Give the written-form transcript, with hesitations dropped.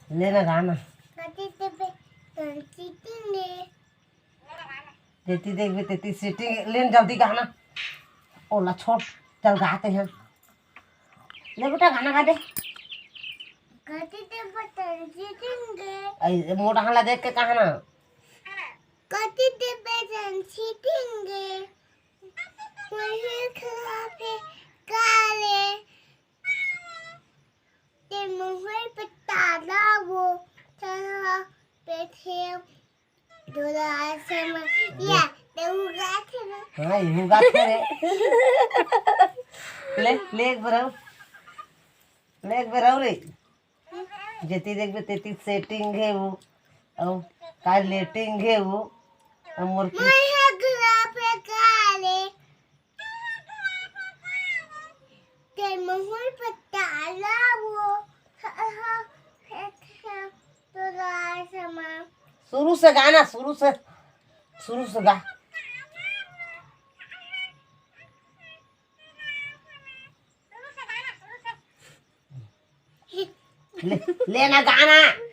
लेना गाना तेती देखबे तेती सीटिंग लेन जल्दी गाना ओला छोड़ चल गाते हैं ले बेटा गाना गा दे मोटा हाला देख के कहा ना हाँ ये गात रे ले एक बराव रे जेती देखबे तेती सेटिंग है वो और का लेटिंग है वो मोर की शुरू से गाना शुरू से गा लेना गाना